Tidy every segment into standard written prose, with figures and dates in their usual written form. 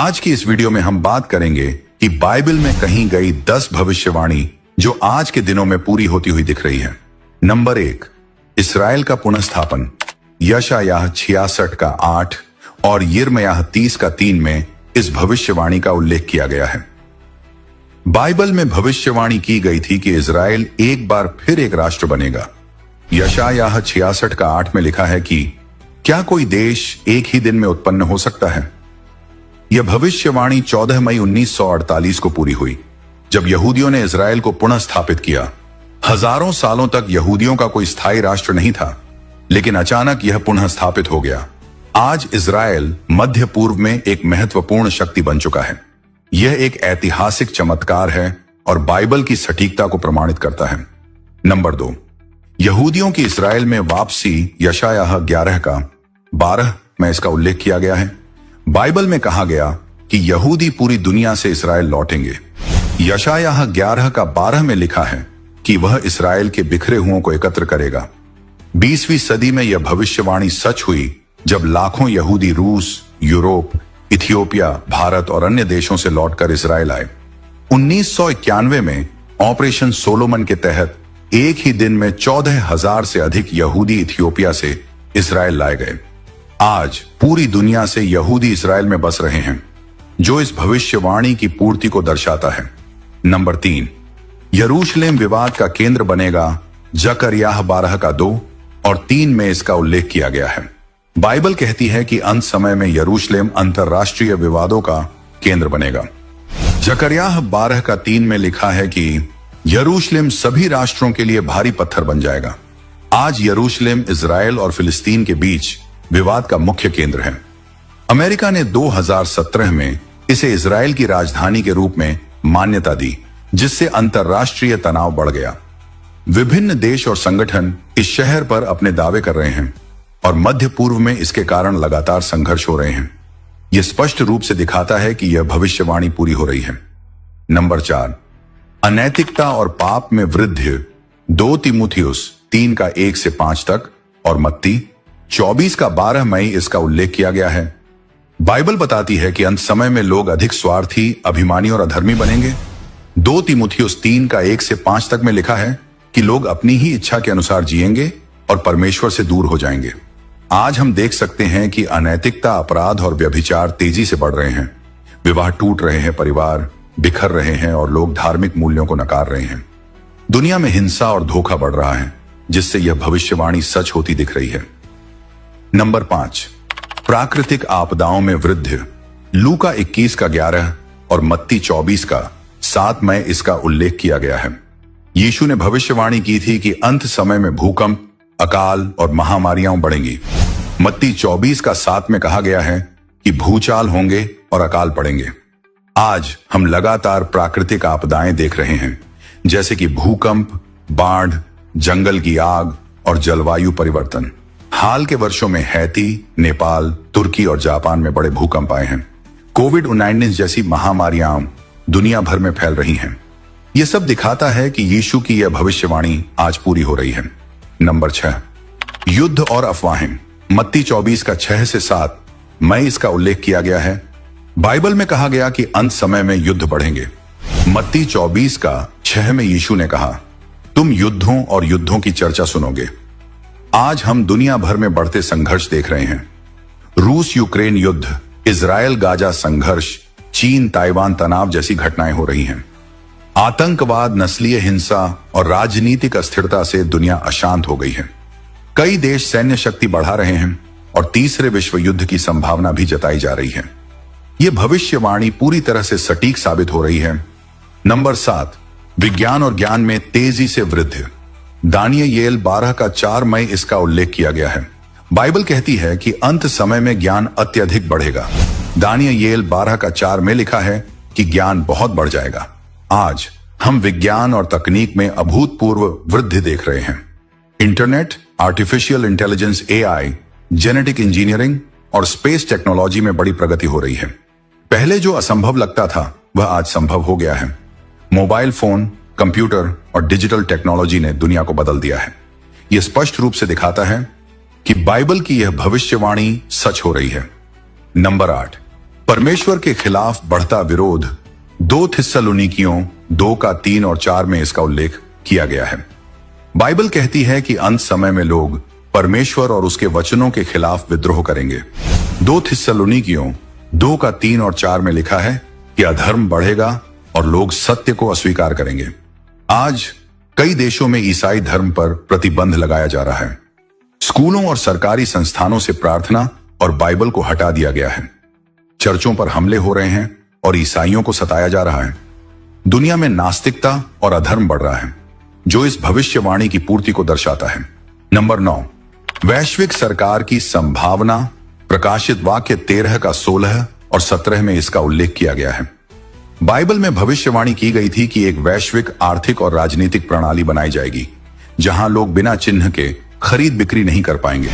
आज की इस वीडियो में हम बात करेंगे कि बाइबल में कहीं गई 10 भविष्यवाणी जो आज के दिनों में पूरी होती हुई दिख रही है। नंबर 1, इसराइल का पुनर्स्थापन। यशायाह 66 का 8 और यिर्मयाह 30 का 3 में इस भविष्यवाणी का उल्लेख किया गया है। बाइबल में भविष्यवाणी की गई थी कि इजराइल एक बार फिर एक राष्ट्र बनेगा। यशायाह 66 का 8 में लिखा है कि क्या कोई देश एक ही दिन में उत्पन्न हो सकता है। यह भविष्यवाणी 14 मई 1948 को पूरी हुई, जब यहूदियों ने इजराइल को पुनः स्थापित किया। हजारों सालों तक यहूदियों का कोई स्थायी राष्ट्र नहीं था, लेकिन अचानक यह पुनः स्थापित हो गया। आज इजराइल मध्य पूर्व में एक महत्वपूर्ण शक्ति बन चुका है। यह एक ऐतिहासिक चमत्कार है और बाइबल की सटीकता को प्रमाणित करता है। नंबर 2, यहूदियों की इजराइल में वापसी। यशायाह 11 का 12 में इसका उल्लेख किया गया है। बाइबल में कहा गया कि यहूदी पूरी दुनिया से इजराइल लौटेंगे। यशायाह 11 का 12 में लिखा है कि वह इजराइल के बिखरे हुओं को एकत्र करेगा। 20वीं सदी में यह भविष्यवाणी सच हुई, जब लाखों यहूदी रूस, यूरोप, इथियोपिया, भारत और अन्य देशों से लौटकर इजराइल आए। 1991 में ऑपरेशन सोलोमन के तहत एक ही दिन में 14,000 से अधिक यहूदी इथियोपिया से इजराइल लाए गए। आज पूरी दुनिया से यहूदी इजराइल में बस रहे हैं, जो इस भविष्यवाणी की पूर्ति को दर्शाता है। नंबर 3, यरूशलेम विवाद का केंद्र बनेगा। जकरियाह 12 का 2 और 3 में इसका उल्लेख किया गया है। बाइबल कहती है कि अंत समय में यरूशलेम अंतरराष्ट्रीय विवादों का केंद्र बनेगा। जकरियाह 12 का 3 में लिखा है कि यरूशलेम सभी राष्ट्रों के लिए भारी पत्थर बन जाएगा। आज यरूशलेम इजराइल और फिलिस्तीन के बीच विवाद का मुख्य केंद्र है। अमेरिका ने 2017 में इसे इजराइल की राजधानी के रूप में मान्यता दी, जिससे अंतरराष्ट्रीय तनाव बढ़ गया। विभिन्न देश और संगठन इस शहर पर अपने दावे कर रहे हैं और मध्य पूर्व में इसके कारण लगातार संघर्ष हो रहे हैं। यह स्पष्ट रूप से दिखाता है कि यह भविष्यवाणी पूरी हो रही है। नंबर 4, अनैतिकता और पाप में वृद्धि। 2 तीमुथियुस 3 का 1 से 5 तक और मत्ती 24 का 12 मई इसका उल्लेख किया गया है। बाइबल बताती है कि अंत समय में लोग अधिक स्वार्थी, अभिमानी और अधर्मी बनेंगे। 2 तीमुथियुस 3 का 1 से 5 तक में लिखा है कि लोग अपनी ही इच्छा के अनुसार जिएंगे और परमेश्वर से दूर हो जाएंगे। आज हम देख सकते हैं कि अनैतिकता, अपराध और व्यभिचार तेजी से बढ़ रहे हैं। विवाह टूट रहे हैं, परिवार बिखर रहे हैं और लोग धार्मिक मूल्यों को नकार रहे हैं। दुनिया में हिंसा और धोखा बढ़ रहा है, जिससे यह भविष्यवाणी सच होती दिख रही है। नंबर 5, प्राकृतिक आपदाओं में वृद्धि। लूका 21 का 11 और मत्ती 24 का 7 में इसका उल्लेख किया गया है। यीशु ने भविष्यवाणी की थी कि अंत समय में भूकंप, अकाल और महामारियां बढ़ेंगी। मत्ती 24 का 7 में कहा गया है कि भूचाल होंगे और अकाल पड़ेंगे। आज हम लगातार प्राकृतिक आपदाएं देख रहे हैं, जैसे कि भूकंप, बाढ़, जंगल की आग और जलवायु परिवर्तन। हाल के वर्षों में हैती, नेपाल, तुर्की और जापान में बड़े भूकंप आए हैं। कोविड-19 जैसी महामारियां दुनिया भर में फैल रही हैं। यह सब दिखाता है कि यीशु की यह भविष्यवाणी आज पूरी हो रही है। नंबर 6, युद्ध और अफवाहें। मत्ती 24 का 6 से 7 में इसका उल्लेख किया गया है। बाइबल में कहा गया कि अंत समय में युद्ध बढ़ेंगे। मत्ती 24 का 6 में यीशु ने कहा, तुम युद्धों और युद्धों की चर्चा सुनोगे। आज हम दुनिया भर में बढ़ते संघर्ष देख रहे हैं। रूस यूक्रेन युद्ध, इजराइल गाजा संघर्ष, चीन ताइवान तनाव जैसी घटनाएं हो रही हैं। आतंकवाद, नस्लीय हिंसा और राजनीतिक अस्थिरता से दुनिया अशांत हो गई है। कई देश सैन्य शक्ति बढ़ा रहे हैं और तीसरे विश्व युद्ध की संभावना भी जताई जा रही है। यह भविष्यवाणी पूरी तरह से सटीक साबित हो रही है। नंबर 7, विज्ञान और ज्ञान में तेजी से वृद्धि। दानियेल 12 का 4 में इसका उल्लेख किया गया है। बाइबल कहती है कि अंत समय में ज्ञान अत्यधिक बढ़ेगा। दानियेल 12 का 4 में लिखा है कि ज्ञान बहुत बढ़ जाएगा। आज हम विज्ञान और तकनीक में अभूतपूर्व वृद्धि देख रहे हैं। Internet, artificial intelligence, AI, genetic engineering और स्पेस टेक्नोलॉजी में बड़ी प्रगति हो रही है। पहले जो असंभव लगता था वह आज संभव हो गया है। मोबाइल फोन, कंप्यूटर और डिजिटल टेक्नोलॉजी ने दुनिया को बदल दिया है। यह स्पष्ट रूप से दिखाता है कि बाइबल की यह भविष्यवाणी सच हो रही है। नंबर 8, परमेश्वर के खिलाफ बढ़ता विरोध 2 थिस्सलुनीकियों 2:3 और 4 में इसका उल्लेख किया गया है। बाइबल कहती है कि अंत समय में लोग परमेश्वर और उसके वचनों के खिलाफ विद्रोह करेंगे। 2 थिस्सलुनीकियों 2:3 और 4 में लिखा है कि अधर्म बढ़ेगा और लोग सत्य को अस्वीकार करेंगे। आज कई देशों में ईसाई धर्म पर प्रतिबंध लगाया जा रहा है। स्कूलों और सरकारी संस्थानों से प्रार्थना और बाइबल को हटा दिया गया है। चर्चों पर हमले हो रहे हैं और ईसाइयों को सताया जा रहा है। दुनिया में नास्तिकता और अधर्म बढ़ रहा है, जो इस भविष्यवाणी की पूर्ति को दर्शाता है। नंबर 9, वैश्विक सरकार की संभावना। प्रकाशित वाक्य 13:16 और 17 में इसका उल्लेख किया गया है। बाइबल में भविष्यवाणी की गई थी कि एक वैश्विक आर्थिक और राजनीतिक प्रणाली बनाई जाएगी, जहां लोग बिना चिन्ह के खरीद बिक्री नहीं कर पाएंगे।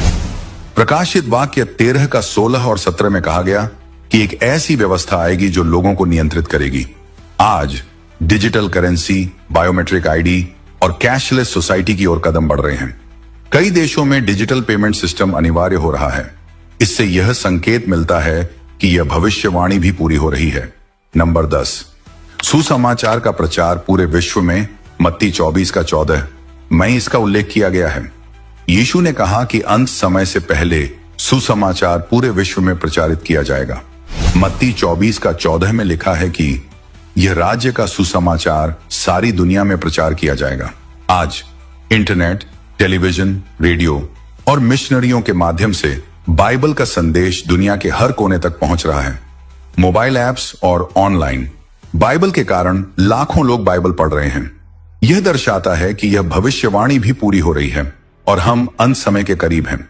प्रकाशित वाक्य 13:16 और 17 में कहा गया कि एक ऐसी व्यवस्था आएगी जो लोगों को नियंत्रित करेगी। आज डिजिटल करेंसी, बायोमेट्रिक आईडी और कैशलेस सोसाइटी की ओर कदम बढ़ रहे हैं। कई देशों में डिजिटल पेमेंट सिस्टम अनिवार्य हो रहा है। इससे यह संकेत मिलता है कि यह भविष्यवाणी भी पूरी हो रही है। नंबर 10, सुसमाचार का प्रचार पूरे विश्व में। मत्ती 24:14 में इसका उल्लेख किया गया है। यीशु ने कहा कि अंत समय से पहले सुसमाचार पूरे विश्व में प्रचारित किया जाएगा। मत्ती 24:14 में लिखा है कि यह राज्य का सुसमाचार सारी दुनिया में प्रचार किया जाएगा। आज इंटरनेट, टेलीविजन, रेडियो और मिशनरियों के माध्यम से बाइबल का संदेश दुनिया के हर कोने तक पहुंच रहा है। मोबाइल ऐप्स और ऑनलाइन बाइबल के कारण लाखों लोग बाइबल पढ़ रहे हैं। यह दर्शाता है कि यह भविष्यवाणी भी पूरी हो रही है और हम अंत समय के करीब हैं।